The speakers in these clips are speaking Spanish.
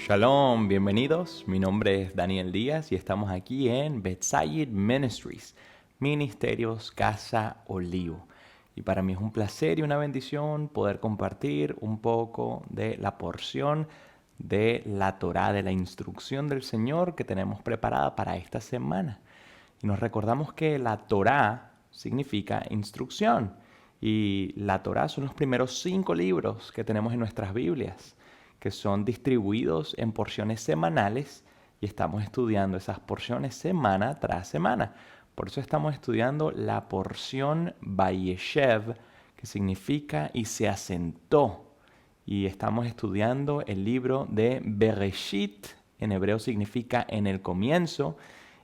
Shalom, bienvenidos. Mi nombre es Daniel Díaz y estamos aquí en Bethsaida Ministries, Ministerios Casa Olivo. Y para mí es un placer y una bendición poder compartir un poco de la porción de la Torá, de la instrucción del Señor que tenemos preparada para esta semana. Y nos recordamos que la Torá significa instrucción. Y la Torá son los primeros 5 libros que tenemos en nuestras Biblias, que son distribuidos en porciones semanales y estamos estudiando esas porciones semana tras semana. Por eso estamos estudiando la porción Vayeshev, que significa y se asentó. Y estamos estudiando el libro de Bereshit, en hebreo significa en el comienzo,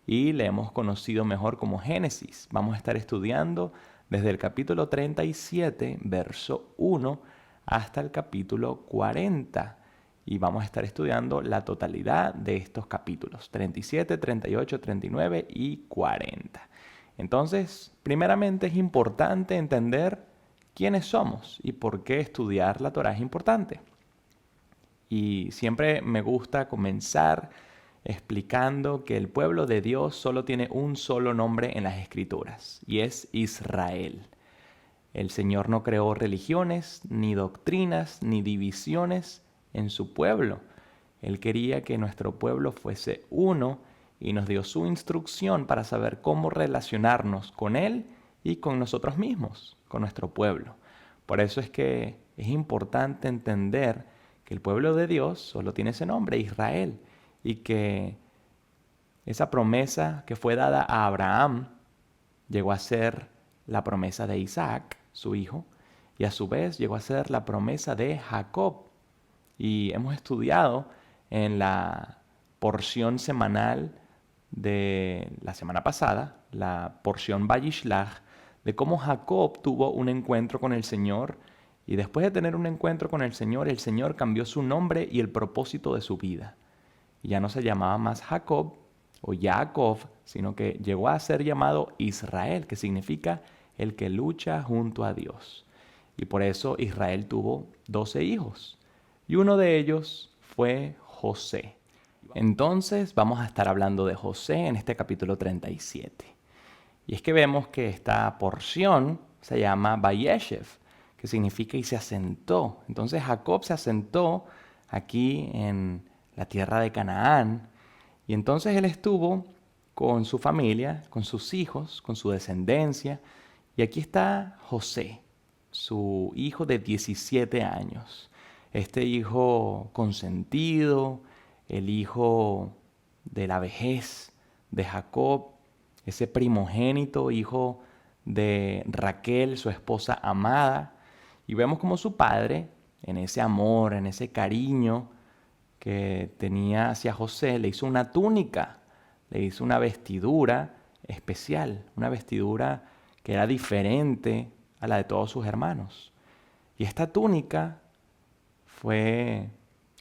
y le hemos conocido mejor como Génesis. Vamos a estar estudiando desde el capítulo 37, verso 1, hasta el capítulo 40. Y vamos a estar estudiando la totalidad de estos capítulos, 37, 38, 39 y 40. Entonces, primeramente es importante entender quiénes somos y por qué estudiar la Torá es importante. Y siempre me gusta comenzar explicando que el pueblo de Dios solo tiene un solo nombre en las Escrituras, y es Israel. El Señor no creó religiones, ni doctrinas, ni divisiones en su pueblo. Él quería que nuestro pueblo fuese uno y nos dio su instrucción para saber cómo relacionarnos con Él y con nosotros mismos, con nuestro pueblo. Por eso es que es importante entender que el pueblo de Dios solo tiene ese nombre, Israel, y que esa promesa que fue dada a Abraham llegó a ser la promesa de Isaac, su hijo, y a su vez llegó a ser la promesa de Jacob. Y hemos estudiado en la porción semanal de la semana pasada, la porción Vayishlach, de cómo Jacob tuvo un encuentro con el Señor y después de tener un encuentro con el Señor cambió su nombre y el propósito de su vida. Y ya no se llamaba más Jacob o Jacob, sino que llegó a ser llamado Israel, que significa el que lucha junto a Dios. Y por eso Israel tuvo 12 hijos. Y uno de ellos fue José. Entonces vamos a estar hablando de José en este capítulo 37. Y es que vemos que esta porción se llama Vayeshev, que significa y se asentó. Entonces Jacob se asentó aquí en la tierra de Canaán. Y entonces él estuvo con su familia, con sus hijos, con su descendencia. Y aquí está José, su hijo de 17 años. Este hijo consentido, el hijo de la vejez de Jacob, ese primogénito, hijo de Raquel, su esposa amada. Y vemos como su padre, en ese amor, en ese cariño que tenía hacia José, le hizo una túnica, le hizo una vestidura especial, una vestidura que era diferente a la de todos sus hermanos. Y esta túnica fue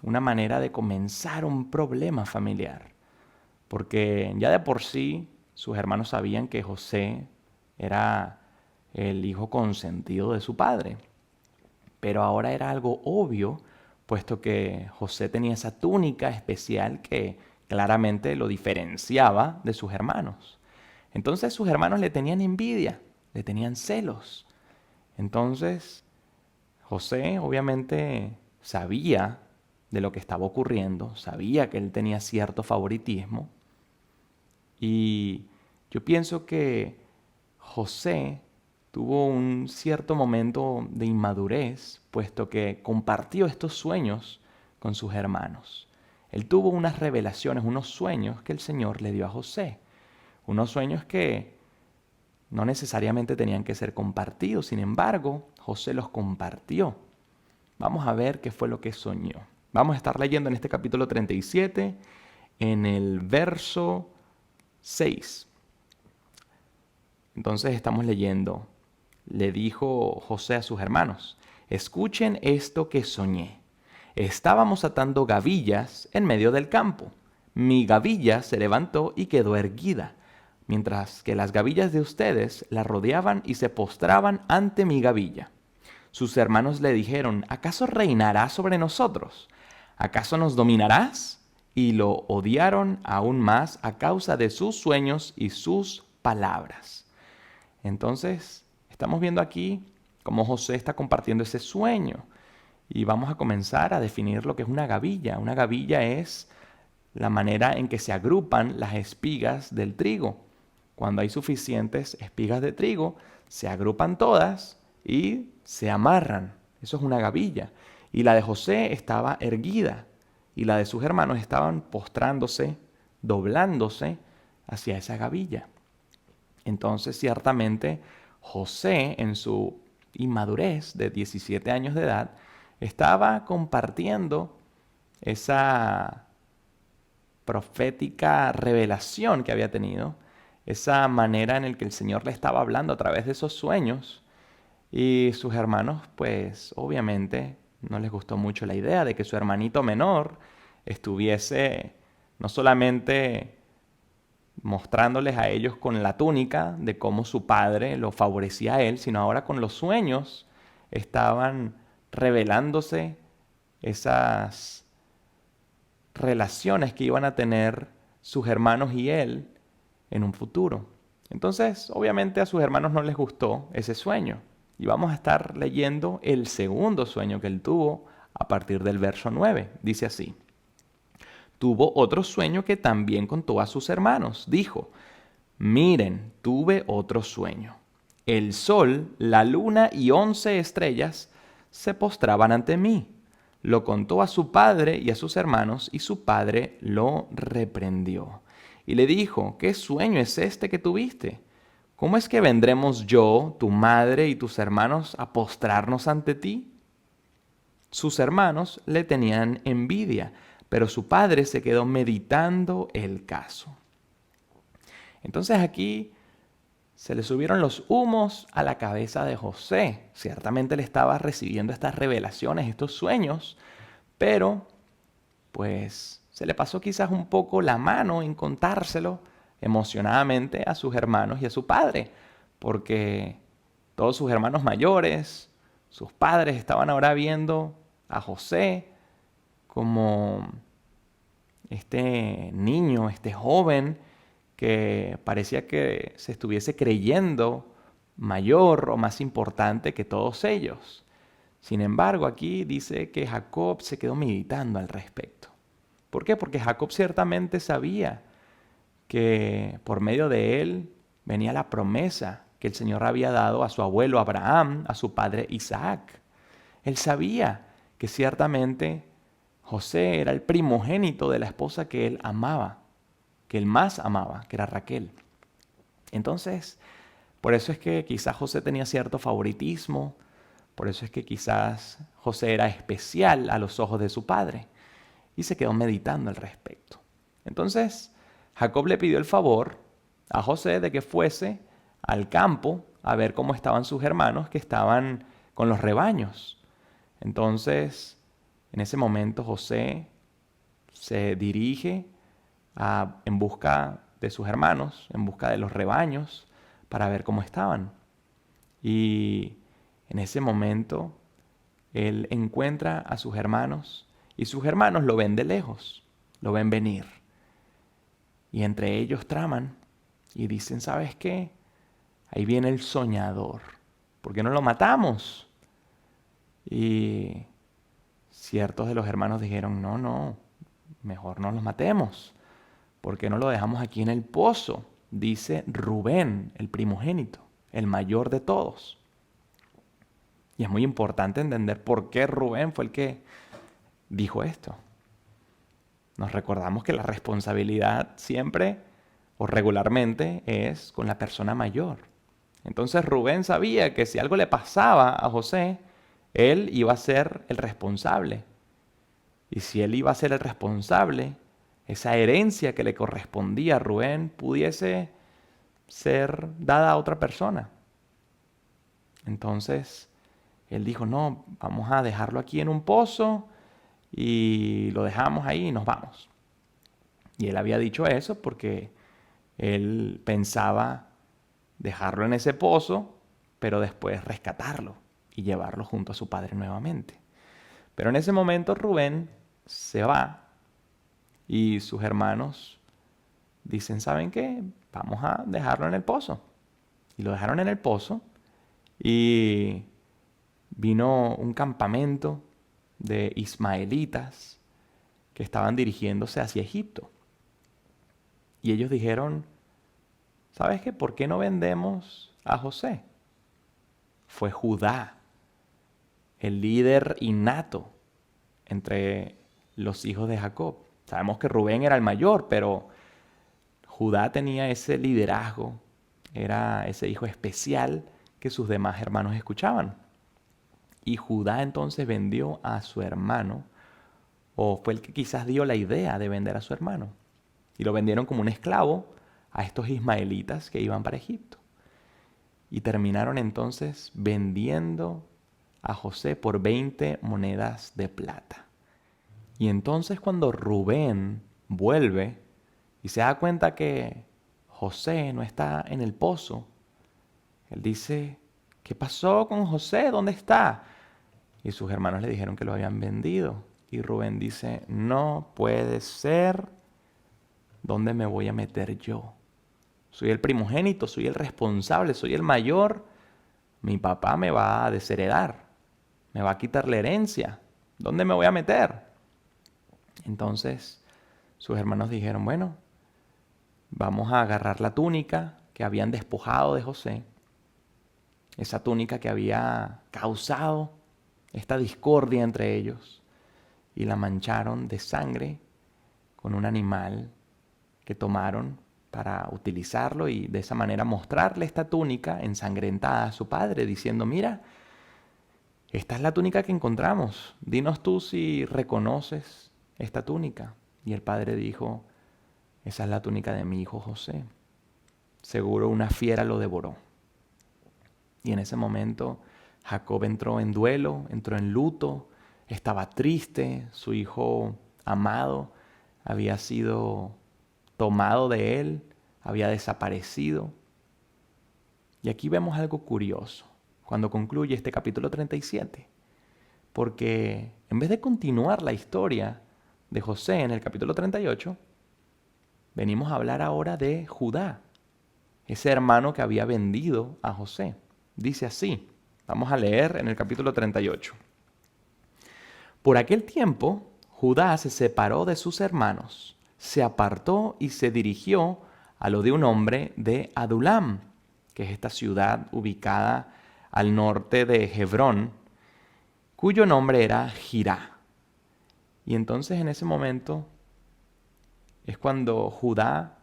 una manera de comenzar un problema familiar, porque ya de por sí sus hermanos sabían que José era el hijo consentido de su padre, pero ahora era algo obvio, puesto que José tenía esa túnica especial que claramente lo diferenciaba de sus hermanos. Entonces sus hermanos le tenían envidia, le tenían celos. Entonces José obviamente sabía de lo que estaba ocurriendo, sabía que él tenía cierto favoritismo, y yo pienso que José tuvo un cierto momento de inmadurez, puesto que compartió estos sueños con sus hermanos. Él tuvo unas revelaciones, unos sueños que el Señor le dio a José, unos sueños que no necesariamente tenían que ser compartidos, sin embargo, José los compartió. Vamos a ver qué fue lo que soñó. Vamos a estar leyendo en este capítulo 37, en el verso 6. Entonces estamos leyendo. Le dijo José a sus hermanos: escuchen esto que soñé. Estábamos atando gavillas en medio del campo. Mi gavilla se levantó y quedó erguida, mientras que las gavillas de ustedes la rodeaban y se postraban ante mi gavilla. Sus hermanos le dijeron: ¿acaso reinará sobre nosotros? ¿Acaso nos dominarás? Y lo odiaron aún más a causa de sus sueños y sus palabras. Entonces, estamos viendo aquí cómo José está compartiendo ese sueño. Y vamos a comenzar a definir lo que es una gavilla. Una gavilla es la manera en que se agrupan las espigas del trigo. Cuando hay suficientes espigas de trigo, se agrupan todas y se amarran. Eso es una gavilla. Y la de José estaba erguida y la de sus hermanos estaban postrándose, doblándose hacia esa gavilla. Entonces, ciertamente, José, en su inmadurez de 17 años de edad, estaba compartiendo esa profética revelación que había tenido, esa manera en la que el Señor le estaba hablando a través de esos sueños. Y sus hermanos, pues obviamente no les gustó mucho la idea de que su hermanito menor estuviese no solamente mostrándoles a ellos con la túnica de cómo su padre lo favorecía a él, sino ahora con los sueños estaban revelándose esas relaciones que iban a tener sus hermanos y él en un futuro. Entonces, obviamente a sus hermanos no les gustó ese sueño. Y vamos a estar leyendo el segundo sueño que él tuvo a partir del verso 9. Dice así: tuvo otro sueño que también contó a sus hermanos. Dijo: miren, tuve otro sueño. El sol, la luna y 11 estrellas se postraban ante mí. Lo contó a su padre y a sus hermanos, y su padre lo reprendió. Y le dijo: ¿qué sueño es este que tuviste? ¿Cómo es que vendremos yo, tu madre y tus hermanos a postrarnos ante ti? Sus hermanos le tenían envidia, pero su padre se quedó meditando el caso. Entonces aquí se le subieron los humos a la cabeza de José. Ciertamente le estaba recibiendo estas revelaciones, estos sueños, pero pues se le pasó quizás un poco la mano en contárselo emocionadamente a sus hermanos y a su padre, porque todos sus hermanos mayores, sus padres estaban ahora viendo a José como este niño, este joven que parecía que se estuviese creyendo mayor o más importante que todos ellos. Sin embargo, aquí dice que Jacob se quedó meditando al respecto. ¿Por qué? Porque Jacob ciertamente sabía que por medio de él venía la promesa que el Señor había dado a su abuelo Abraham, a su padre Isaac. Él sabía que ciertamente José era el primogénito de la esposa que él amaba, que él más amaba, que era Raquel. Entonces, por eso es que quizás José tenía cierto favoritismo, por eso es que quizás José era especial a los ojos de su padre y se quedó meditando al respecto. Entonces, Jacob le pidió el favor a José de que fuese al campo a ver cómo estaban sus hermanos que estaban con los rebaños. Entonces, en ese momento José se dirige en busca de sus hermanos, en busca de los rebaños, para ver cómo estaban. Y en ese momento él encuentra a sus hermanos y sus hermanos lo ven de lejos, lo ven venir. Y entre ellos traman y dicen: ¿sabes qué? Ahí viene el soñador. ¿Por qué no lo matamos? Y ciertos de los hermanos dijeron: no, no, mejor no los matemos. ¿Por qué no lo dejamos aquí en el pozo? Dice Rubén, el primogénito, el mayor de todos. Y es muy importante entender por qué Rubén fue el que dijo esto. Nos recordamos que la responsabilidad siempre o regularmente es con la persona mayor. Entonces Rubén sabía que si algo le pasaba a José, él iba a ser el responsable. Y si él iba a ser el responsable, esa herencia que le correspondía a Rubén pudiese ser dada a otra persona. Entonces él dijo: no, vamos a dejarlo aquí en un pozo y lo dejamos ahí y nos vamos. Y él había dicho eso porque él pensaba dejarlo en ese pozo, pero después rescatarlo y llevarlo junto a su padre nuevamente. Pero en ese momento Rubén se va y sus hermanos dicen, ¿saben qué? Vamos a dejarlo en el pozo. Y lo dejaron en el pozo y vino un campamento de ismaelitas que estaban dirigiéndose hacia Egipto. Y ellos dijeron, ¿sabes qué? ¿Por qué no vendemos a José? Fue Judá, el líder innato entre los hijos de Jacob. Sabemos que Rubén era el mayor, pero Judá tenía ese liderazgo, era ese hijo especial que sus demás hermanos escuchaban. Y Judá entonces vendió a su hermano, o fue el que quizás dio la idea de vender a su hermano. Y lo vendieron como un esclavo a estos ismaelitas que iban para Egipto. Y terminaron entonces vendiendo a José por 20 monedas de plata. Y entonces cuando Rubén vuelve y se da cuenta que José no está en el pozo, él dice, ¿qué pasó con José? ¿Dónde está? Y sus hermanos le dijeron que lo habían vendido. Y Rubén dice, no puede ser, ¿dónde me voy a meter yo? Soy el primogénito, soy el responsable, soy el mayor. Mi papá me va a desheredar, me va a quitar la herencia. ¿Dónde me voy a meter? Entonces sus hermanos dijeron, bueno, vamos a agarrar la túnica que habían despojado de José, esa túnica que había causado esta discordia entre ellos, y la mancharon de sangre con un animal que tomaron para utilizarlo y de esa manera mostrarle esta túnica ensangrentada a su padre, diciendo, mira, esta es la túnica que encontramos, dinos tú si reconoces esta túnica. Y el padre dijo, esa es la túnica de mi hijo José, seguro una fiera lo devoró. Y en ese momento Jacob entró en duelo, entró en luto, estaba triste, su hijo amado había sido tomado de él, había desaparecido. Y aquí vemos algo curioso cuando concluye este capítulo 37, porque en vez de continuar la historia de José en el capítulo 38, venimos a hablar ahora de Judá, ese hermano que había vendido a José. Dice así, vamos a leer en el capítulo 38. Por aquel tiempo, Judá se separó de sus hermanos, se apartó y se dirigió a lo de un hombre de Adulam, que es esta ciudad ubicada al norte de Hebrón, cuyo nombre era Jirá. Y entonces en ese momento es cuando Judá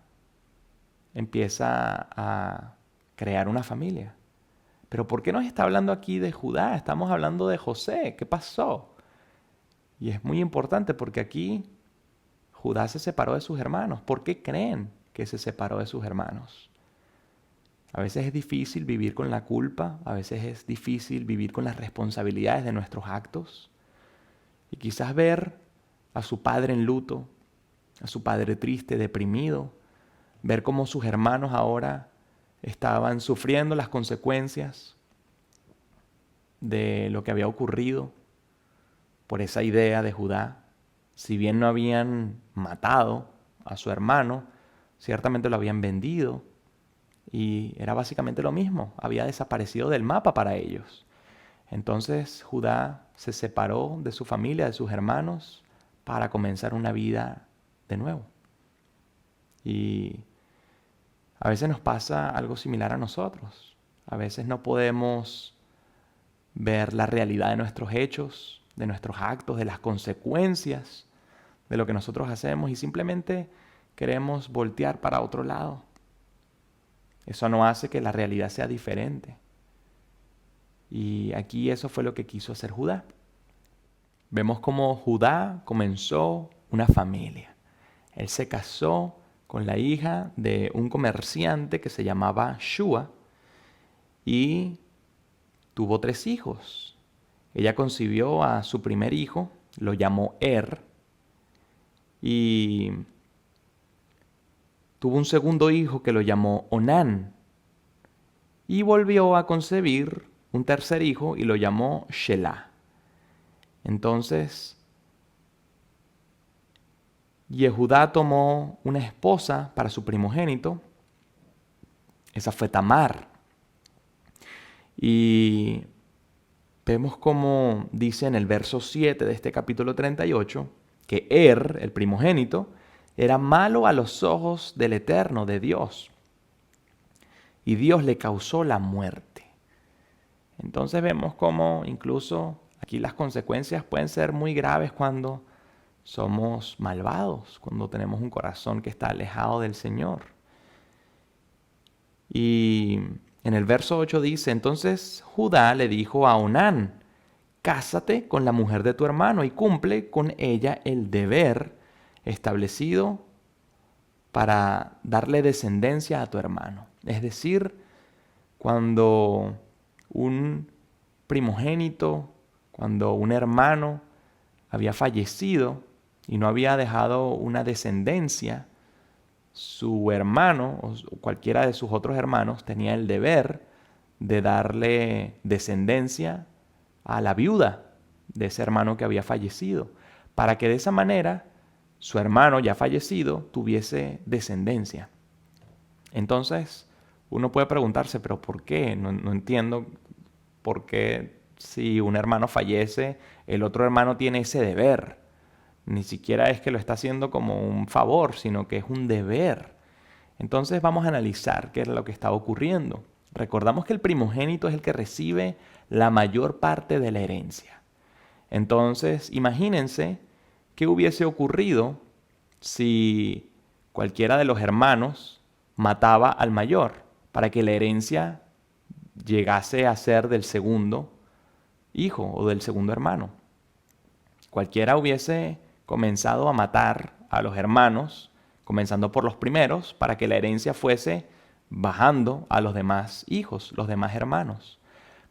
empieza a crear una familia. Pero ¿por qué nos está hablando aquí de Judá? Estamos hablando de José. ¿Qué pasó? Y es muy importante porque aquí Judá se separó de sus hermanos. ¿Por qué creen que se separó de sus hermanos? A veces es difícil vivir con la culpa, a veces es difícil vivir con las responsabilidades de nuestros actos. Y quizás ver a su padre en luto, a su padre triste, deprimido, ver cómo sus hermanos ahora estaban sufriendo las consecuencias de lo que había ocurrido por esa idea de Judá. Si bien no habían matado a su hermano, ciertamente lo habían vendido y era básicamente lo mismo, había desaparecido del mapa para ellos. Entonces Judá se separó de su familia, de sus hermanos, para comenzar una vida de nuevo. Y a veces nos pasa algo similar a nosotros. A veces no podemos ver la realidad de nuestros hechos, de nuestros actos, de las consecuencias de lo que nosotros hacemos y simplemente queremos voltear para otro lado. Eso no hace que la realidad sea diferente. Y aquí eso fue lo que quiso hacer Judá. Vemos cómo Judá comenzó una familia. Él se casó con la hija de un comerciante que se llamaba Shua y tuvo 3 hijos. Ella concibió a su primer hijo, lo llamó y tuvo un segundo hijo que lo llamó Onán. Y volvió a concebir un tercer hijo y lo llamó Shelah. Entonces, Yehudá tomó una esposa para su primogénito. Esa fue Tamar. Y vemos como dice en el verso 7 de este capítulo 38, que el primogénito, era malo a los ojos del Eterno, de Dios. Y Dios le causó la muerte. Entonces vemos como incluso aquí las consecuencias pueden ser muy graves cuando somos malvados, cuando tenemos un corazón que está alejado del Señor. Y en el verso 8 dice, entonces Judá le dijo a Onán, cásate con la mujer de tu hermano y cumple con ella el deber establecido para darle descendencia a tu hermano. Es decir, cuando un primogénito, cuando un hermano había fallecido y no había dejado una descendencia, su hermano o cualquiera de sus otros hermanos tenía el deber de darle descendencia a la viuda de ese hermano que había fallecido, para que de esa manera su hermano ya fallecido tuviese descendencia. Entonces, uno puede preguntarse, pero ¿por qué? No entiendo por qué si un hermano fallece, el otro hermano tiene ese deber. Ni siquiera es que lo está haciendo como un favor, sino que es un deber. Entonces vamos a analizar qué es lo que está ocurriendo. Recordamos que el primogénito es el que recibe la mayor parte de la herencia. Entonces, imagínense qué hubiese ocurrido si cualquiera de los hermanos mataba al mayor para que la herencia llegase a ser del segundo hijo o del segundo hermano. Cualquiera hubiese comenzado a matar a los hermanos, comenzando por los primeros, para que la herencia fuese bajando a los demás hijos, los demás hermanos.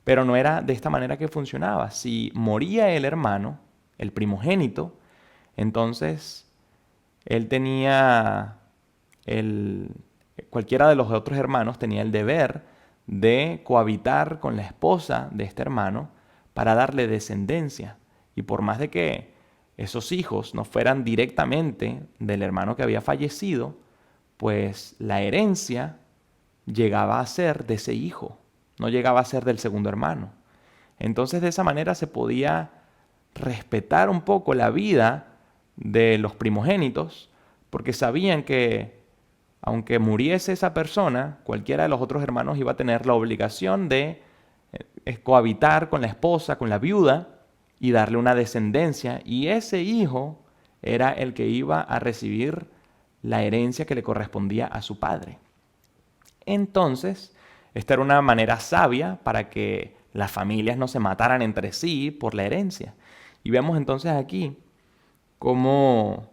Pero no era de esta manera que funcionaba. Si moría el hermano, el primogénito, entonces él tenía cualquiera de los otros hermanos tenía el deber de cohabitar con la esposa de este hermano para darle descendencia. Y por más de que esos hijos no fueran directamente del hermano que había fallecido, pues la herencia llegaba a ser de ese hijo, no llegaba a ser del segundo hermano. Entonces de esa manera se podía respetar un poco la vida de los primogénitos, porque sabían que aunque muriese esa persona, cualquiera de los otros hermanos iba a tener la obligación de cohabitar con la esposa, con la viuda, y darle una descendencia, y ese hijo era el que iba a recibir la herencia que le correspondía a su padre. Entonces, esta era una manera sabia para que las familias no se mataran entre sí por la herencia. Y vemos entonces aquí cómo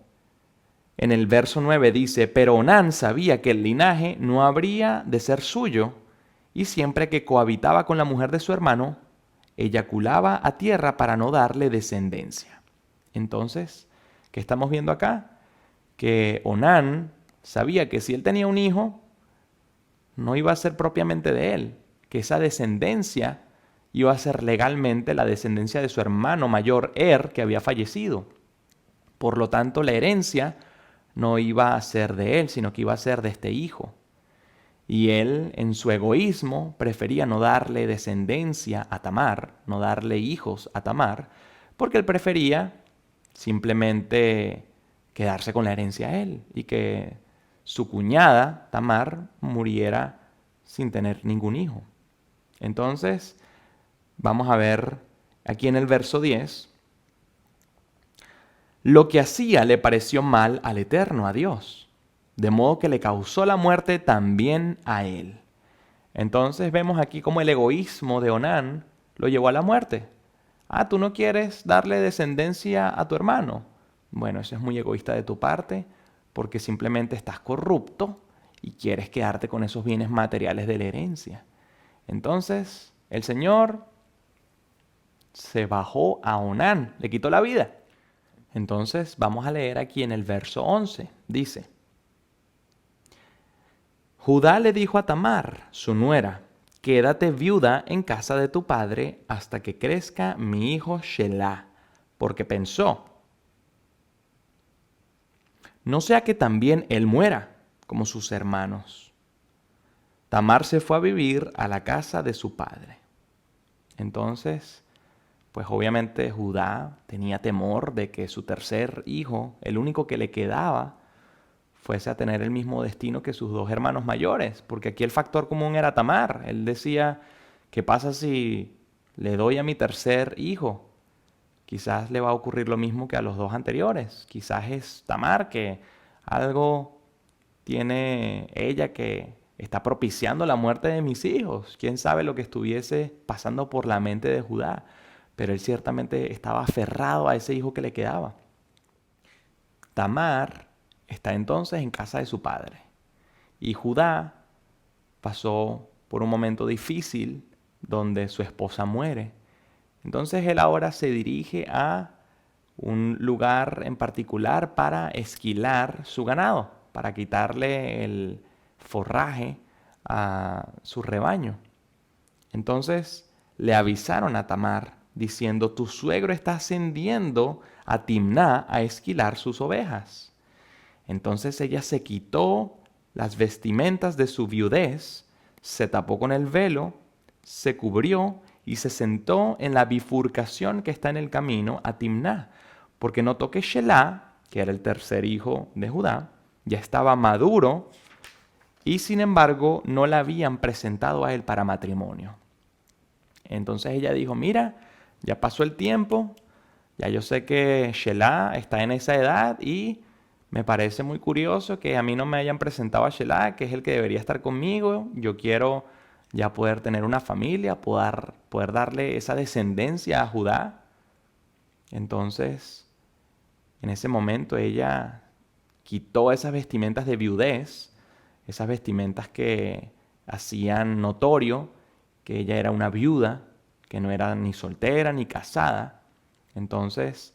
en el verso 9 dice, pero Onán sabía que el linaje no habría de ser suyo, y siempre que cohabitaba con la mujer de su hermano, eyaculaba a tierra para no darle descendencia. Entonces, ¿qué estamos viendo acá? Que Onán sabía que si él tenía un hijo, no iba a ser propiamente de él, que esa descendencia iba a ser legalmente la descendencia de su hermano mayor, que había fallecido. Por lo tanto, la herencia no iba a ser de él, sino que iba a ser de este hijo. Y él, en su egoísmo, prefería no darle descendencia a Tamar, no darle hijos a Tamar, porque él prefería simplemente quedarse con la herencia a él y que su cuñada, Tamar, muriera sin tener ningún hijo. Entonces, vamos a ver aquí en el verso 10, lo que hacía le pareció mal al Eterno, a Dios, de modo que le causó la muerte también a él. Entonces vemos aquí cómo el egoísmo de Onán lo llevó a la muerte. Ah, ¿tú no quieres darle descendencia a tu hermano? Bueno, eso es muy egoísta de tu parte porque simplemente estás corrupto y quieres quedarte con esos bienes materiales de la herencia. Entonces, el Señor se bajó a Onán, le quitó la vida. Entonces, vamos a leer aquí en el verso 11. Dice, Judá le dijo a Tamar, su nuera, quédate viuda en casa de tu padre hasta que crezca mi hijo Shelah, porque pensó, no sea que también él muera, como sus hermanos. Tamar se fue a vivir a la casa de su padre. Entonces, pues obviamente Judá tenía temor de que su tercer hijo, el único que le quedaba, fuese a tener el mismo destino que sus dos hermanos mayores, porque aquí el factor común era Tamar. Él decía, ¿qué pasa si le doy a mi tercer hijo? Quizás le va a ocurrir lo mismo que a los dos anteriores. Quizás es Tamar que algo tiene ella que está propiciando la muerte de mis hijos. Quién sabe lo que estuviese pasando por la mente de Judá, pero él ciertamente estaba aferrado a ese hijo que le quedaba. Tamar está entonces en casa de su padre y Judá pasó por un momento difícil donde su esposa muere. Entonces él ahora se dirige a un lugar en particular para esquilar su ganado, para quitarle el forraje a su rebaño. Entonces le avisaron a Tamar diciendo, tu suegro está ascendiendo a Timná a esquilar sus ovejas. Entonces ella se quitó las vestimentas de su viudez, se tapó con el velo, se cubrió y se sentó en la bifurcación que está en el camino a Timná, porque notó que Shelah, que era el tercer hijo de Judá, ya estaba maduro y sin embargo no la habían presentado a él para matrimonio. Entonces ella dijo, mira, ya pasó el tiempo, ya yo sé que Shelah está en esa edad y me parece muy curioso que a mí no me hayan presentado a Shelah, que es el que debería estar conmigo. Yo quiero ya poder tener una familia, poder darle esa descendencia a Judá. Entonces, en ese momento ella quitó esas vestimentas de viudez, esas vestimentas que hacían notorio que ella era una viuda, que no era ni soltera ni casada. Entonces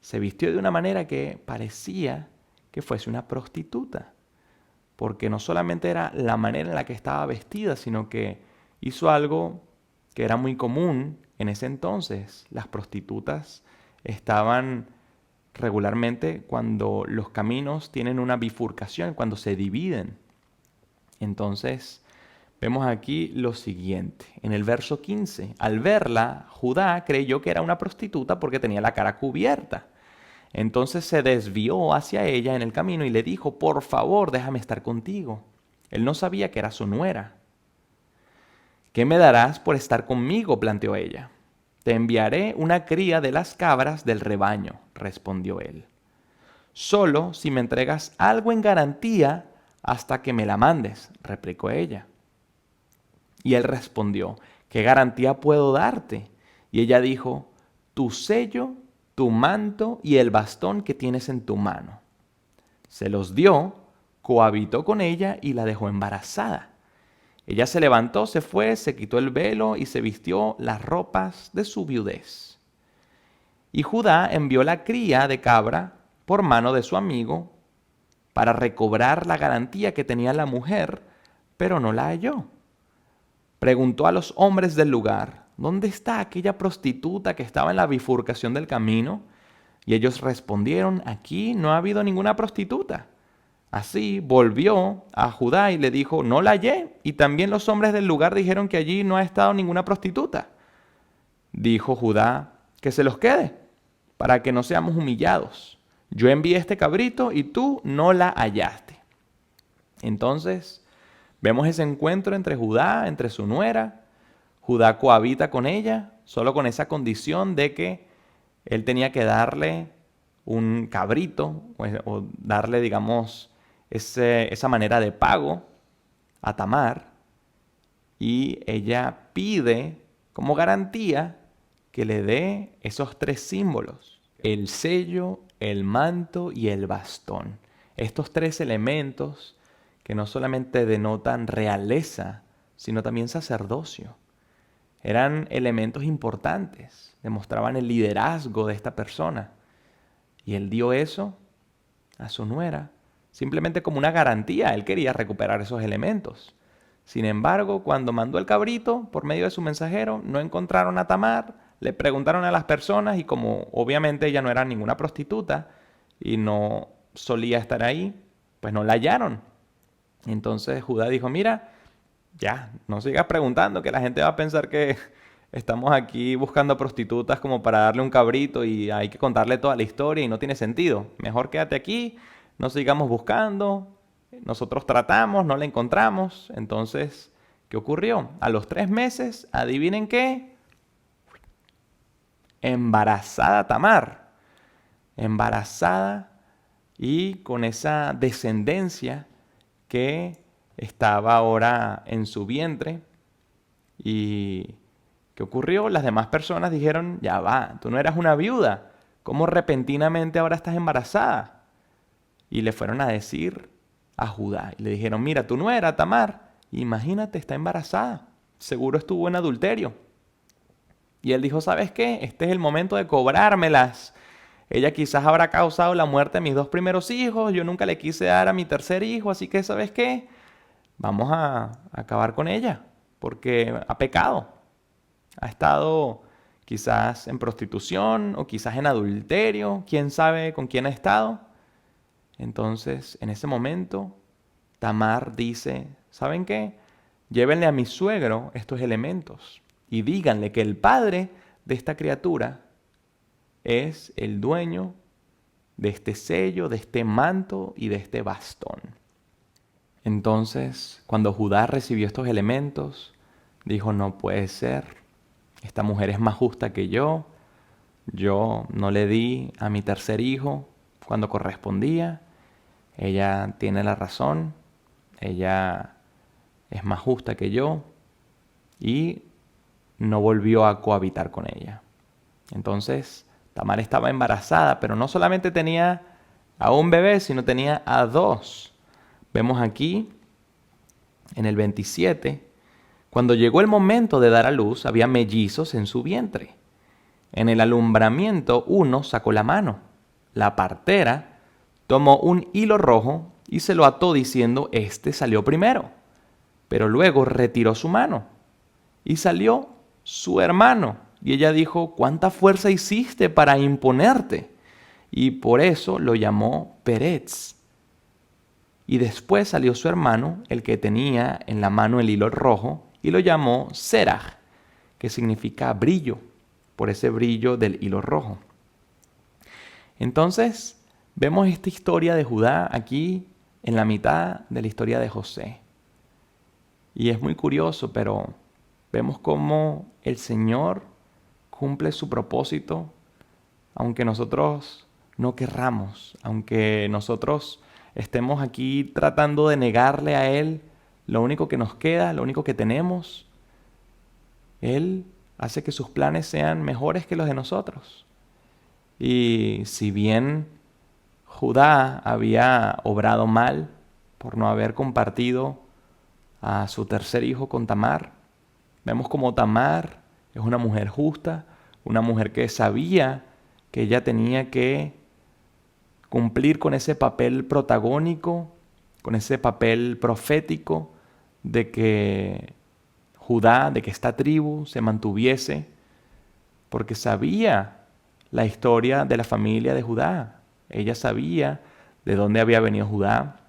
se vistió de una manera que parecía que fuese una prostituta, porque no solamente era la manera en la que estaba vestida, sino que hizo algo que era muy común en ese entonces. Las prostitutas estaban regularmente cuando los caminos tienen una bifurcación, cuando se dividen. Entonces, vemos aquí lo siguiente, en el verso 15. Al verla, Judá creyó que era una prostituta porque tenía la cara cubierta. Entonces se desvió hacia ella en el camino y le dijo, por favor, déjame estar contigo. Él no sabía que era su nuera. ¿Qué me darás por estar conmigo?, planteó ella. Te enviaré una cría de las cabras del rebaño, respondió él. Solo si me entregas algo en garantía hasta que me la mandes, replicó ella. Y él respondió, ¿qué garantía puedo darte? Y ella dijo, tu sello, tu manto y el bastón que tienes en tu mano. Se los dio, cohabitó con ella y la dejó embarazada. Ella se levantó, se fue, se quitó el velo y se vistió las ropas de su viudez. Y Judá envió la cría de cabra por mano de su amigo para recobrar la garantía que tenía la mujer, pero no la halló. Preguntó a los hombres del lugar, ¿dónde está aquella prostituta que estaba en la bifurcación del camino? Y ellos respondieron, aquí no ha habido ninguna prostituta. Así volvió a Judá y le dijo, no la hallé. Y también los hombres del lugar dijeron que allí no ha estado ninguna prostituta. Dijo Judá, que se los quede, para que no seamos humillados. Yo envié este cabrito y tú no la hallaste. Entonces vemos ese encuentro entre Judá, entre su nuera. Judá cohabita con ella, solo con esa condición de que él tenía que darle un cabrito, o darle, digamos, esa manera de pago a Tamar. Y ella pide como garantía que le dé esos tres símbolos: el sello, el manto y el bastón. Estos tres elementos que no solamente denotan realeza, sino también sacerdocio. Eran elementos importantes, demostraban el liderazgo de esta persona. Y él dio eso a su nuera, simplemente como una garantía. Él quería recuperar esos elementos. Sin embargo, cuando mandó el cabrito por medio de su mensajero, no encontraron a Tamar, le preguntaron a las personas y como obviamente ella no era ninguna prostituta y no solía estar ahí, pues no la hallaron. Entonces Judá dijo, mira, ya, no sigas preguntando, que la gente va a pensar que estamos aquí buscando prostitutas como para darle un cabrito y hay que contarle toda la historia y no tiene sentido. Mejor quédate aquí, no sigamos buscando. Nosotros tratamos, no la encontramos. Entonces, ¿qué ocurrió? A los 3 meses, adivinen qué, embarazada Tamar. Embarazada y con esa descendencia que estaba ahora en su vientre. ¿Y qué ocurrió? Las demás personas dijeron, ya va, tú no eras una viuda, ¿cómo repentinamente ahora estás embarazada? Y le fueron a decir a Judá, y le dijeron, mira, tú no eras Tamar, imagínate, está embarazada, seguro estuvo en adulterio. Y él dijo, ¿sabes qué? Este es el momento de cobrármelas. Ella quizás habrá causado la muerte de mis 2 primeros hijos, yo nunca le quise dar a mi tercer hijo, así que ¿sabes qué? Vamos a acabar con ella, porque ha pecado. Ha estado quizás en prostitución o quizás en adulterio, quién sabe con quién ha estado. Entonces, en ese momento, Tamar dice, ¿saben qué? Llévenle a mi suegro estos elementos y díganle que el padre de esta criatura es el dueño de este sello, de este manto y de este bastón. Entonces, cuando Judá recibió estos elementos, dijo, no puede ser, esta mujer es más justa que yo no le di a mi tercer hijo cuando correspondía, ella tiene la razón, ella es más justa que yo y no volvió a cohabitar con ella. Entonces, Tamar estaba embarazada, pero no solamente tenía a un bebé, sino tenía a 2. Vemos aquí, en el 27, cuando llegó el momento de dar a luz, había mellizos en su vientre. En el alumbramiento, uno sacó la mano. La partera tomó un hilo rojo y se lo ató diciendo, este salió primero. Pero luego retiró su mano y salió su hermano. Y ella dijo, ¿cuánta fuerza hiciste para imponerte? Y por eso lo llamó Peretz. Y después salió su hermano, el que tenía en la mano el hilo rojo, y lo llamó Seraj, que significa brillo, por ese brillo del hilo rojo. Entonces, vemos esta historia de Judá aquí en la mitad de la historia de José. Y es muy curioso, pero vemos cómo el Señor cumple su propósito, aunque nosotros no querramos, aunque nosotros estemos aquí tratando de negarle a Él lo único que nos queda, lo único que tenemos. Él hace que sus planes sean mejores que los de nosotros. Y si bien Judá había obrado mal por no haber compartido a su tercer hijo con Tamar, vemos como Tamar es una mujer justa, una mujer que sabía que ella tenía que cumplir con ese papel protagónico, con ese papel profético de que Judá, de que esta tribu se mantuviese, porque sabía la historia de la familia de Judá. Ella sabía de dónde había venido Judá.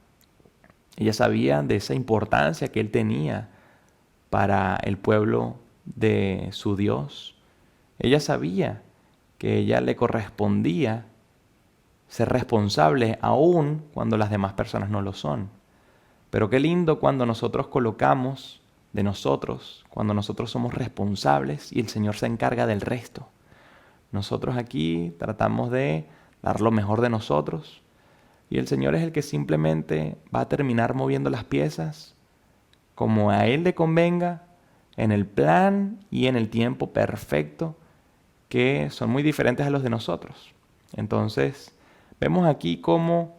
Ella sabía de esa importancia que él tenía para el pueblo de su Dios. Ella sabía que ella le correspondía ser responsable aún cuando las demás personas no lo son. Pero qué lindo cuando nosotros colocamos de nosotros, cuando nosotros somos responsables y el Señor se encarga del resto. Nosotros aquí tratamos de dar lo mejor de nosotros y el Señor es el que simplemente va a terminar moviendo las piezas como a Él le convenga, en el plan y en el tiempo perfecto, que son muy diferentes a los de nosotros. Entonces, vemos aquí cómo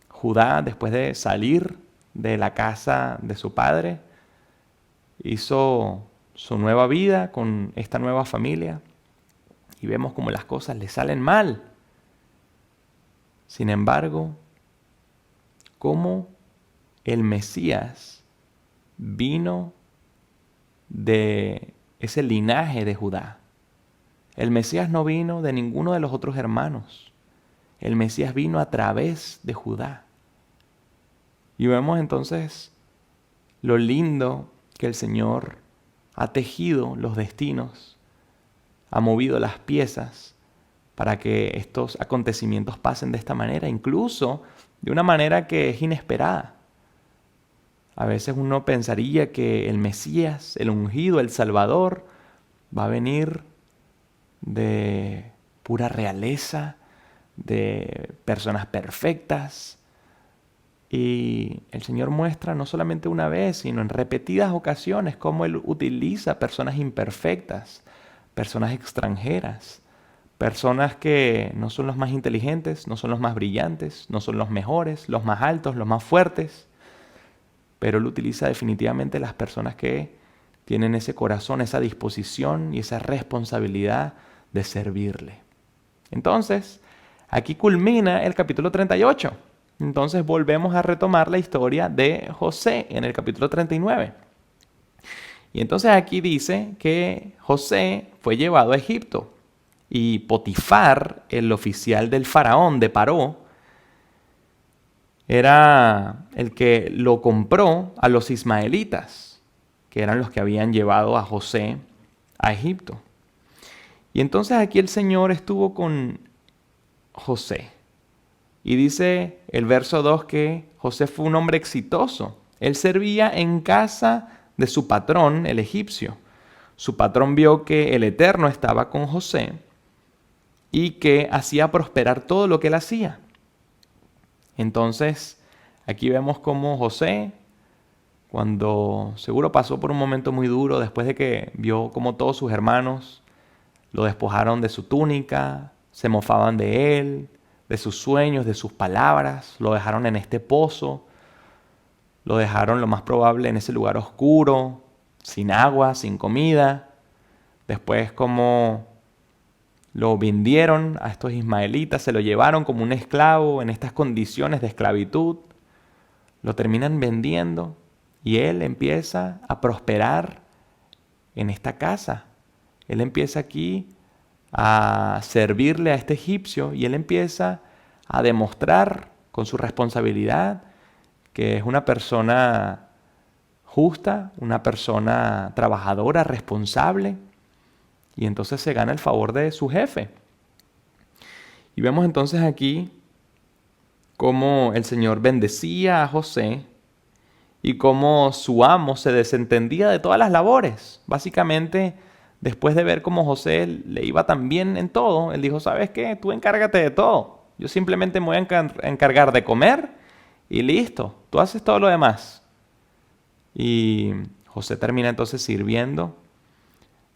Judá, después de salir de la casa de su padre, hizo su nueva vida con esta nueva familia y vemos cómo las cosas le salen mal. Sin embargo, cómo el Mesías vino de ese linaje de Judá. El Mesías no vino de ninguno de los otros hermanos. El Mesías vino a través de Judá. Y vemos entonces lo lindo que el Señor ha tejido los destinos, ha movido las piezas para que estos acontecimientos pasen de esta manera, incluso de una manera que es inesperada. A veces uno pensaría que el Mesías, el ungido, el Salvador, va a venir de pura realeza, de personas perfectas. Y el Señor muestra no solamente una vez, sino en repetidas ocasiones cómo Él utiliza personas imperfectas, personas extranjeras, personas que no son los más inteligentes, no son los más brillantes, no son los mejores, los más altos, los más fuertes, pero Él utiliza definitivamente las personas que tienen ese corazón, esa disposición y esa responsabilidad de servirle. Entonces, aquí culmina el capítulo 38. Entonces volvemos a retomar la historia de José en el capítulo 39. Y entonces aquí dice que José fue llevado a Egipto y Potifar, el oficial del faraón de Paró, era el que lo compró a los ismaelitas, que eran los que habían llevado a José a Egipto. Y entonces aquí el Señor estuvo con José. Y dice el verso 2 que José fue un hombre exitoso. Él servía en casa de su patrón, el egipcio. Su patrón vio que el Eterno estaba con José y que hacía prosperar todo lo que él hacía. Entonces, aquí vemos cómo José, cuando seguro pasó por un momento muy duro, después de que vio cómo todos sus hermanos lo despojaron de su túnica, se mofaban de él, de sus sueños, de sus palabras, lo dejaron en este pozo, lo dejaron lo más probable en ese lugar oscuro, sin agua, sin comida. Después como lo vendieron a estos ismaelitas, se lo llevaron como un esclavo en estas condiciones de esclavitud, lo terminan vendiendo y él empieza a prosperar en esta casa. Él empieza aquí a servirle a este egipcio y él empieza a demostrar con su responsabilidad que es una persona justa, una persona trabajadora, responsable, y entonces se gana el favor de su jefe. Y vemos entonces aquí cómo el Señor bendecía a José y cómo su amo se desentendía de todas las labores. Básicamente, después de ver cómo José le iba tan bien en todo, él dijo, ¿sabes qué? Tú encárgate de todo. Yo simplemente me voy a encargar de comer y listo. Tú haces todo lo demás. Y José termina entonces sirviendo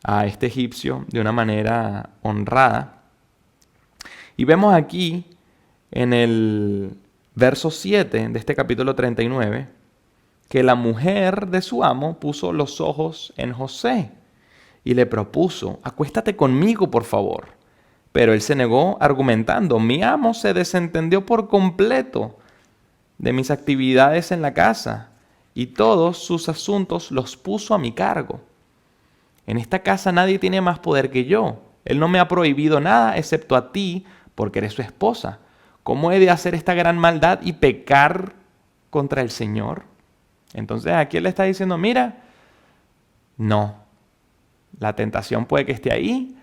a este egipcio de una manera honrada. Y vemos aquí en el verso 7 de este capítulo 39 que la mujer de su amo puso los ojos en José y le propuso, acuéstate conmigo, por favor. Pero él se negó argumentando, mi amo se desentendió por completo de mis actividades en la casa y todos sus asuntos los puso a mi cargo. En esta casa nadie tiene más poder que yo. Él no me ha prohibido nada excepto a ti, porque eres su esposa. ¿Cómo he de hacer esta gran maldad y pecar contra el Señor? Entonces aquí él le está diciendo, mira, no, la tentación puede que esté ahí,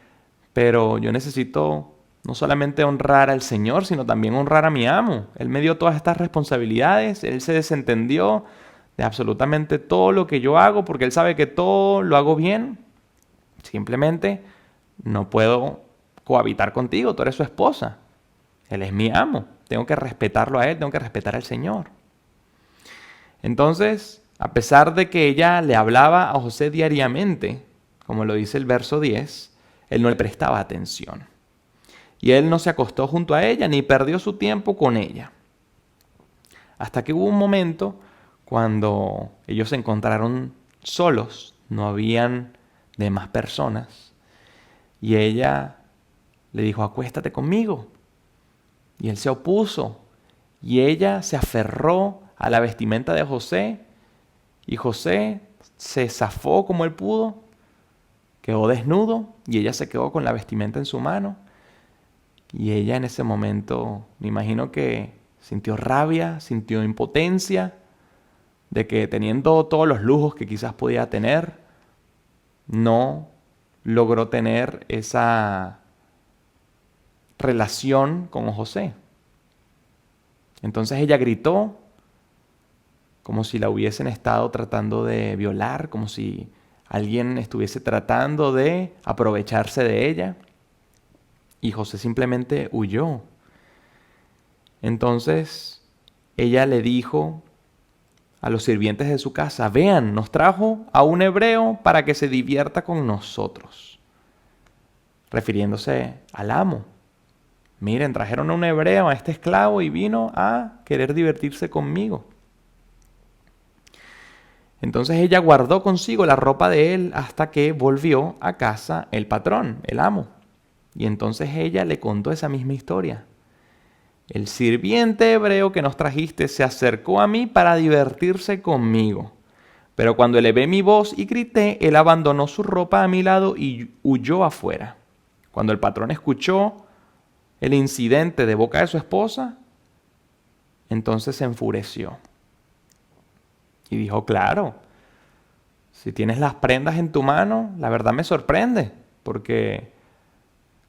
pero yo necesito no solamente honrar al Señor, sino también honrar a mi amo. Él me dio todas estas responsabilidades, él se desentendió de absolutamente todo lo que yo hago, porque él sabe que todo lo hago bien. Simplemente no puedo cohabitar contigo, tú eres su esposa. Él es mi amo, tengo que respetarlo a él, tengo que respetar al Señor. Entonces, a pesar de que ella le hablaba a José diariamente, como lo dice el verso 10, él no le prestaba atención. Y él no se acostó junto a ella ni perdió su tiempo con ella. Hasta que hubo un momento cuando ellos se encontraron solos, no habían demás personas, y ella le dijo, acuéstate conmigo. Y él se opuso, y ella se aferró a la vestimenta de José, y José se zafó como él pudo, quedó desnudo, y ella se quedó con la vestimenta en su mano. Y ella en ese momento, me imagino que sintió rabia, sintió impotencia, de que teniendo todos los lujos que quizás podía tener, no logró tener esa relación con José. Entonces ella gritó como si la hubiesen estado tratando de violar, como si alguien estuviese tratando de aprovecharse de ella. Y José simplemente huyó. Entonces ella le dijo a los sirvientes de su casa: vean, nos trajo a un hebreo para que se divierta con nosotros. Refiriéndose al amo. Miren, trajeron a un hebreo, a este esclavo, y vino a querer divertirse conmigo. Entonces ella guardó consigo la ropa de él hasta que volvió a casa el patrón, el amo. Y entonces ella le contó esa misma historia. El sirviente hebreo que nos trajiste se acercó a mí para divertirse conmigo. Pero cuando elevé mi voz y grité, él abandonó su ropa a mi lado y huyó afuera. Cuando el patrón escuchó el incidente de boca de su esposa, entonces se enfureció. Y dijo: claro, si tienes las prendas en tu mano, la verdad me sorprende, porque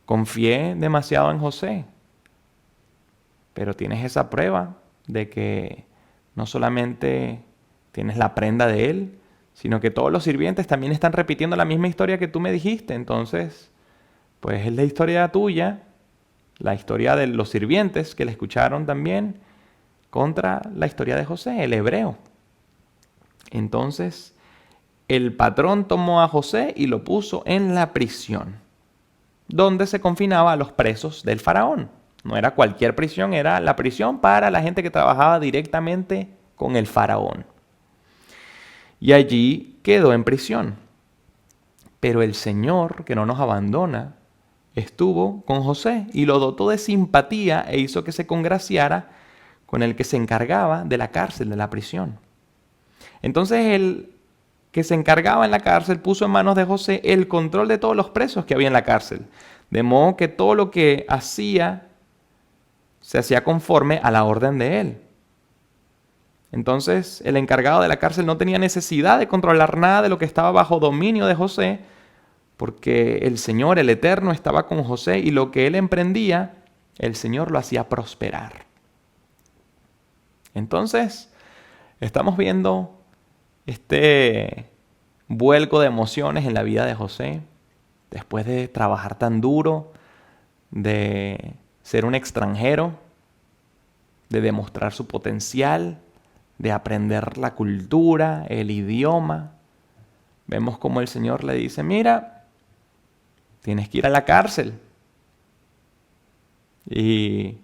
confié demasiado en José. Pero tienes esa prueba de que no solamente tienes la prenda de él, sino que todos los sirvientes también están repitiendo la misma historia que tú me dijiste. Entonces, pues es la historia tuya, la historia de los sirvientes que le escucharon también, contra la historia de José, el hebreo. Entonces, el patrón tomó a José y lo puso en la prisión, donde se confinaba a los presos del faraón. No era cualquier prisión, era la prisión para la gente que trabajaba directamente con el faraón. Y allí quedó en prisión. Pero el Señor, que no nos abandona, estuvo con José y lo dotó de simpatía e hizo que se congraciara con el que se encargaba de la cárcel, de la prisión. Entonces el que se encargaba en la cárcel puso en manos de José el control de todos los presos que había en la cárcel. De modo que todo lo que hacía se hacía conforme a la orden de él. Entonces el encargado de la cárcel no tenía necesidad de controlar nada de lo que estaba bajo dominio de José, porque el Señor, el Eterno, estaba con José y lo que él emprendía, el Señor lo hacía prosperar. Entonces, estamos viendo este vuelco de emociones en la vida de José, después de trabajar tan duro, de ser un extranjero, de demostrar su potencial, de aprender la cultura, el idioma. Vemos como el Señor le dice: mira, tienes que ir a la cárcel. Y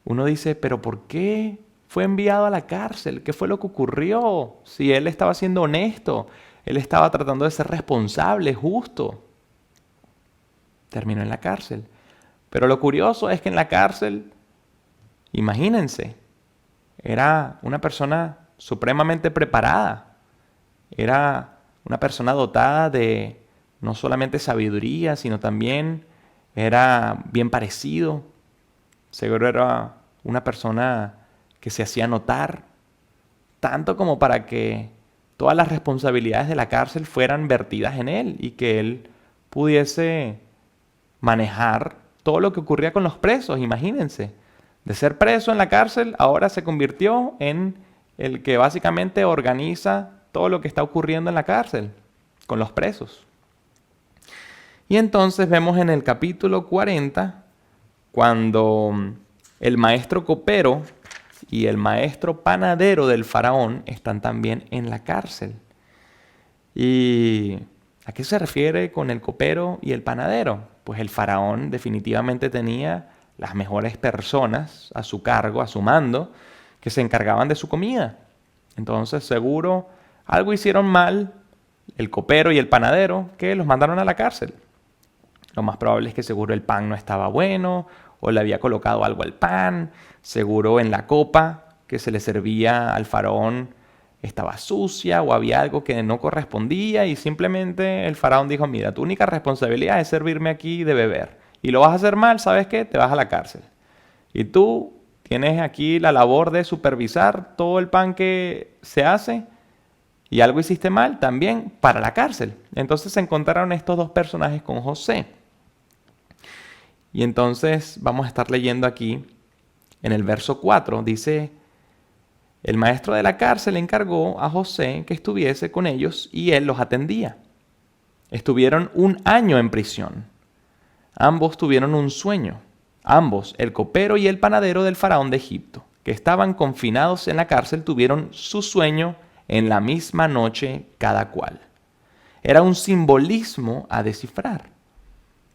uno dice: pero ¿por qué fue enviado a la cárcel? ¿Qué fue lo que ocurrió? Si él estaba siendo honesto, él estaba tratando de ser responsable, justo. Terminó en la cárcel. Pero lo curioso es que en la cárcel, imagínense, era una persona supremamente preparada. Era una persona dotada de no solamente sabiduría, sino también era bien parecido. Seguro era una persona que se hacía notar, tanto como para que todas las responsabilidades de la cárcel fueran vertidas en él y que él pudiese manejar todo lo que ocurría con los presos. Imagínense, de ser preso en la cárcel, ahora se convirtió en el que básicamente organiza todo lo que está ocurriendo en la cárcel con los presos. Y entonces vemos en el capítulo 40, cuando el maestro copero y el maestro panadero del faraón están también en la cárcel. ¿Y a qué se refiere con el copero y el panadero? Pues el faraón definitivamente tenía las mejores personas a su cargo, a su mando, que se encargaban de su comida. Entonces seguro algo hicieron mal el copero y el panadero, que los mandaron a la cárcel. Lo más probable es que seguro el pan no estaba bueno, o le había colocado algo al pan, seguro en la copa que se le servía al faraón estaba sucia o había algo que no correspondía y simplemente el faraón dijo: mira, tu única responsabilidad es servirme aquí de beber y lo vas a hacer mal, ¿sabes qué? Te vas a la cárcel. Y tú tienes aquí la labor de supervisar todo el pan que se hace y algo hiciste mal, también para la cárcel. Entonces se encontraron estos dos personajes con José. Y entonces vamos a estar leyendo aquí en el verso 4, dice: el maestro de la cárcel encargó a José que estuviese con ellos y él los atendía. Estuvieron 1 año en prisión. Ambos tuvieron un sueño. Ambos, el copero y el panadero del faraón de Egipto, que estaban confinados en la cárcel, tuvieron su sueño en la misma noche cada cual. Era un simbolismo a descifrar.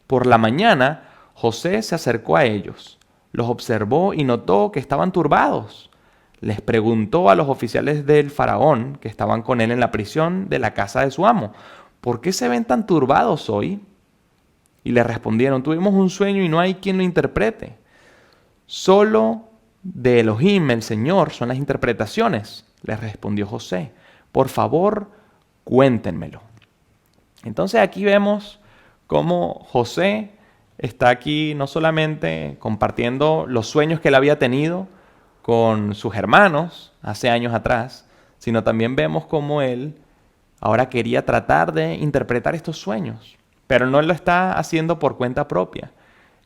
Por la mañana, José se acercó a ellos, los observó y notó que estaban turbados. Les preguntó a los oficiales del faraón que estaban con él en la prisión de la casa de su amo: ¿por qué se ven tan turbados hoy? Y le respondieron: tuvimos un sueño y no hay quien lo interprete. Solo de Elohim, el Señor, son las interpretaciones, les respondió José. Por favor, cuéntenmelo. Entonces aquí vemos cómo José está aquí no solamente compartiendo los sueños que él había tenido con sus hermanos hace años atrás, sino también vemos cómo él ahora quería tratar de interpretar estos sueños. Pero no lo está haciendo por cuenta propia.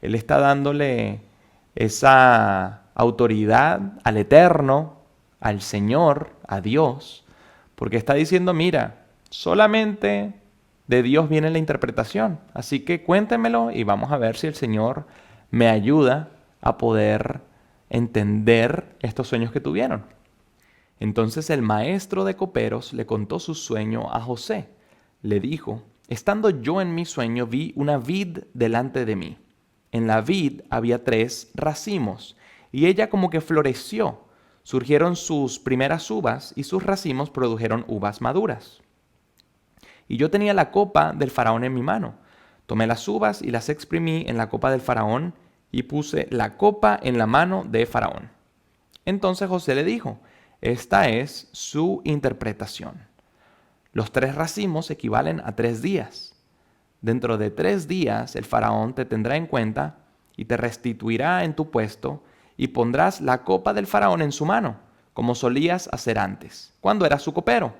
Él está dándole esa autoridad al Eterno, al Señor, a Dios, porque está diciendo: mira, solamente de Dios viene la interpretación, así que cuéntemelo y vamos a ver si el Señor me ayuda a poder entender estos sueños que tuvieron. Entonces el maestro de coperos le contó su sueño a José. Le dijo: estando yo en mi sueño vi una vid delante de mí. En la vid había 3 racimos, y ella como que floreció. Surgieron sus primeras uvas, y sus racimos produjeron uvas maduras. Y yo tenía la copa del faraón en mi mano. Tomé las uvas y las exprimí en la copa del faraón, y puse la copa en la mano de faraón. Entonces José le dijo: esta es su interpretación. Los 3 racimos equivalen a 3 días. Dentro de 3 días el faraón te tendrá en cuenta y te restituirá en tu puesto, y pondrás la copa del faraón en su mano, como solías hacer antes, cuando eras su copero.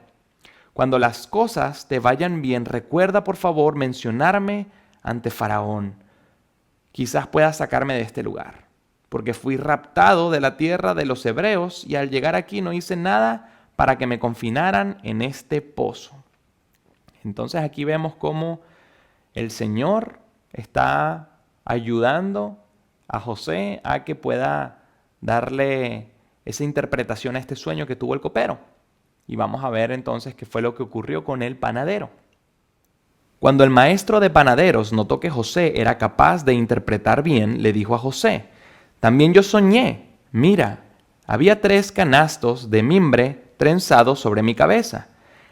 Cuando las cosas te vayan bien, recuerda por favor mencionarme ante faraón. Quizás puedas sacarme de este lugar, porque fui raptado de la tierra de los hebreos y al llegar aquí no hice nada para que me confinaran en este pozo. Entonces aquí vemos cómo el Señor está ayudando a José a que pueda darle esa interpretación a este sueño que tuvo el copero. Y vamos a ver entonces qué fue lo que ocurrió con el panadero. Cuando el maestro de panaderos notó que José era capaz de interpretar bien, le dijo a José: también yo soñé. Mira, había 3 canastos de mimbre trenzados sobre mi cabeza.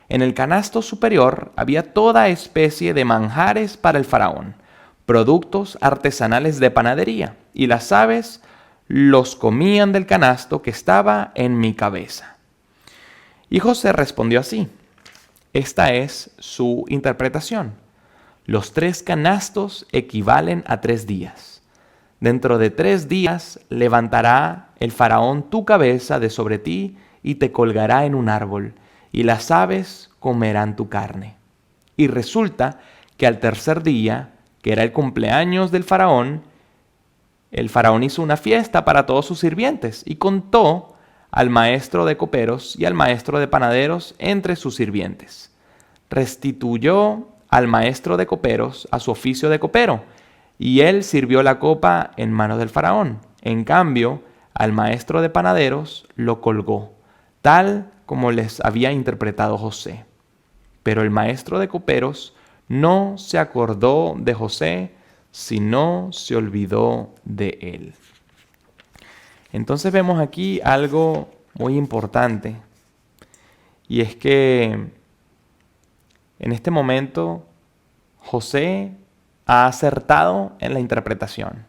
En el canasto superior había toda especie de manjares para el faraón, productos artesanales de panadería, y las aves los comían del canasto que estaba en mi cabeza. Y José respondió así: esta es su interpretación. Los 3 canastos equivalen a 3 días. Dentro de 3 días levantará el faraón tu cabeza de sobre ti y te colgará en un árbol, y las aves comerán tu carne. Y resulta que al tercer día, que era el cumpleaños del faraón, el faraón hizo una fiesta para todos sus sirvientes y contó al maestro de coperos y al maestro de panaderos entre sus sirvientes. Restituyó al maestro de coperos a su oficio de copero, y él sirvió la copa en manos del faraón. En cambio, al maestro de panaderos lo colgó, tal como les había interpretado José. Pero el maestro de coperos no se acordó de José, sino se olvidó de él. Entonces vemos aquí algo muy importante, y es que en este momento José ha acertado en la interpretación.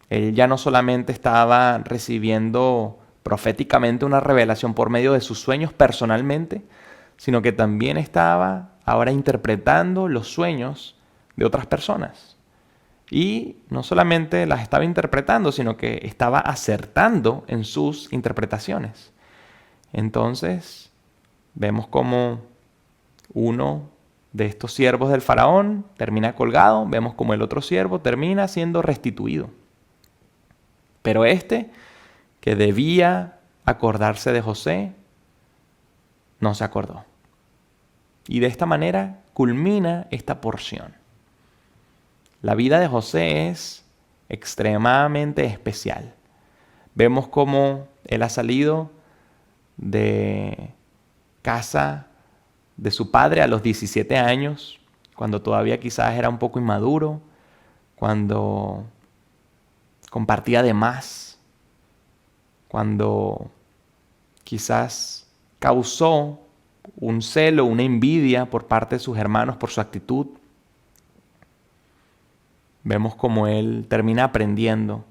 Él ya no solamente estaba recibiendo proféticamente una revelación por medio de sus sueños personalmente, sino que también estaba ahora interpretando los sueños de otras personas. Y no solamente las estaba interpretando, sino que estaba acertando en sus interpretaciones. Entonces, vemos como uno de estos siervos del faraón termina colgado, vemos como el otro siervo termina siendo restituido. Pero este, que debía acordarse de José, no se acordó. Y de esta manera culmina esta porción. La vida de José es extremadamente especial. Vemos cómo él ha salido de casa de su padre a los 17 años, cuando todavía quizás era un poco inmaduro, cuando compartía de más, cuando quizás causó un celo, una envidia por parte de sus hermanos por su actitud. Vemos cómo él termina aprendiendo,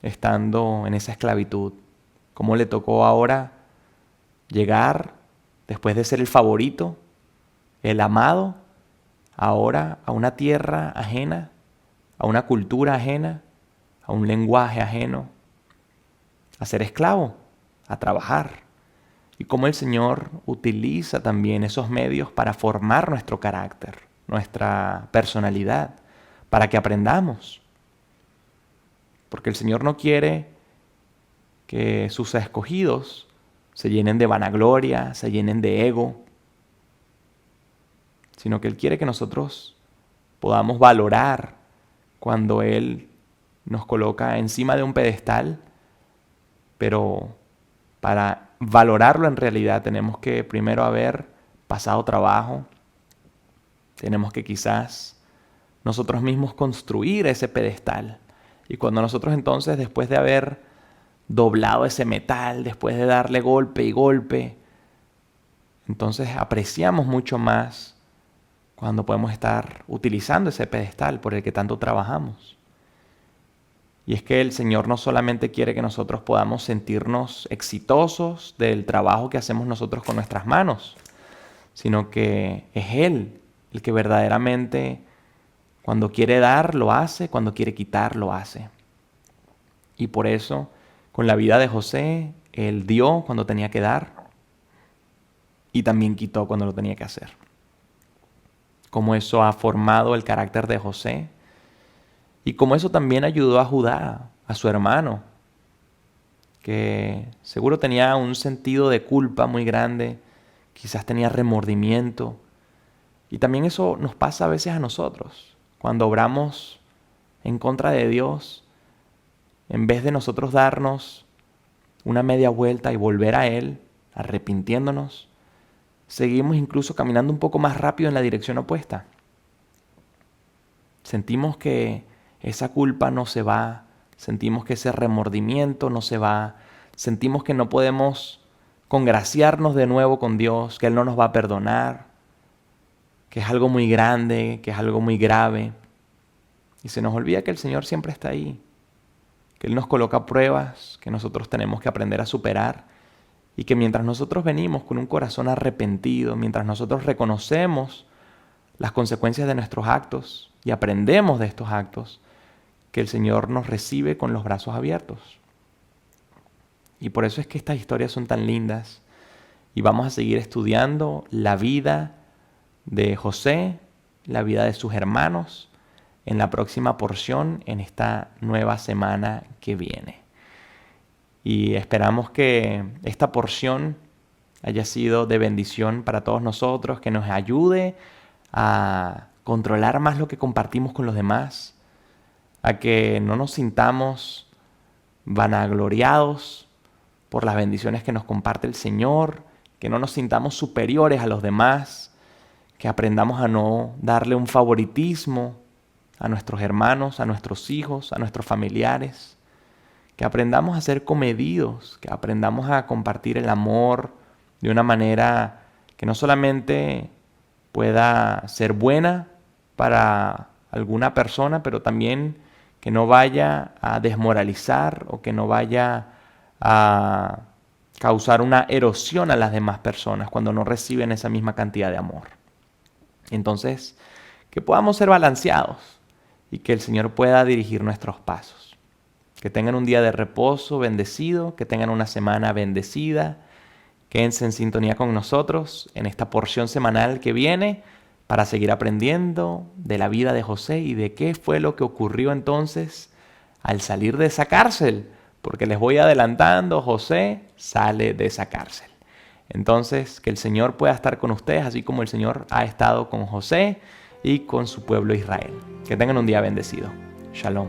estando en esa esclavitud, cómo le tocó ahora llegar, después de ser el favorito, el amado, ahora a una tierra ajena, a una cultura ajena, a un lenguaje ajeno, a ser esclavo, a trabajar. Y cómo el Señor utiliza también esos medios para formar nuestro carácter, nuestra personalidad, para que aprendamos. Porque el Señor no quiere que sus escogidos se llenen de vanagloria, se llenen de ego, sino que Él quiere que nosotros podamos valorar cuando Él nos coloca encima de un pedestal, pero para valorarlo en realidad tenemos que primero haber pasado trabajo, tenemos que quizás nosotros mismos construir ese pedestal. Y cuando nosotros entonces, después de haber doblado ese metal, después de darle golpe y golpe, entonces apreciamos mucho más cuando podemos estar utilizando ese pedestal por el que tanto trabajamos. Y es que el Señor no solamente quiere que nosotros podamos sentirnos exitosos del trabajo que hacemos nosotros con nuestras manos, sino que es Él el que verdaderamente, cuando quiere dar, lo hace, cuando quiere quitar, lo hace. Y por eso, con la vida de José, Él dio cuando tenía que dar y también quitó cuando lo tenía que hacer. Cómo eso ha formado el carácter de José y cómo eso también ayudó a Judá, a su hermano, que seguro tenía un sentido de culpa muy grande, quizás tenía remordimiento. Y también eso nos pasa a veces a nosotros, cuando obramos en contra de Dios, en vez de nosotros darnos una media vuelta y volver a Él, arrepintiéndonos, seguimos incluso caminando un poco más rápido en la dirección opuesta. Sentimos que esa culpa no se va, sentimos que ese remordimiento no se va, sentimos que no podemos congraciarnos de nuevo con Dios, que Él no nos va a perdonar, que es algo muy grande, que es algo muy grave. Y se nos olvida que el Señor siempre está ahí, que Él nos coloca pruebas que nosotros tenemos que aprender a superar y que mientras nosotros venimos con un corazón arrepentido, mientras nosotros reconocemos las consecuencias de nuestros actos y aprendemos de estos actos, que el Señor nos recibe con los brazos abiertos. Y por eso es que estas historias son tan lindas y vamos a seguir estudiando la vida de José, la vida de sus hermanos, en la próxima porción, en esta nueva semana que viene. Y esperamos que esta porción haya sido de bendición para todos nosotros, que nos ayude a controlar más lo que compartimos con los demás, a que no nos sintamos vanagloriados por las bendiciones que nos comparte el Señor, que no nos sintamos superiores a los demás, que aprendamos a no darle un favoritismo a nuestros hermanos, a nuestros hijos, a nuestros familiares, que aprendamos a ser comedidos, que aprendamos a compartir el amor de una manera que no solamente pueda ser buena para alguna persona, pero también que no vaya a desmoralizar o que no vaya a causar una erosión a las demás personas cuando no reciben esa misma cantidad de amor. Entonces, que podamos ser balanceados y que el Señor pueda dirigir nuestros pasos. Que tengan un día de reposo bendecido, que tengan una semana bendecida. Quédense en sintonía con nosotros en esta porción semanal que viene para seguir aprendiendo de la vida de José y de qué fue lo que ocurrió entonces al salir de esa cárcel. Porque les voy adelantando, José sale de esa cárcel. Entonces, que el Señor pueda estar con ustedes, así como el Señor ha estado con José y con su pueblo Israel. Que tengan un día bendecido. Shalom.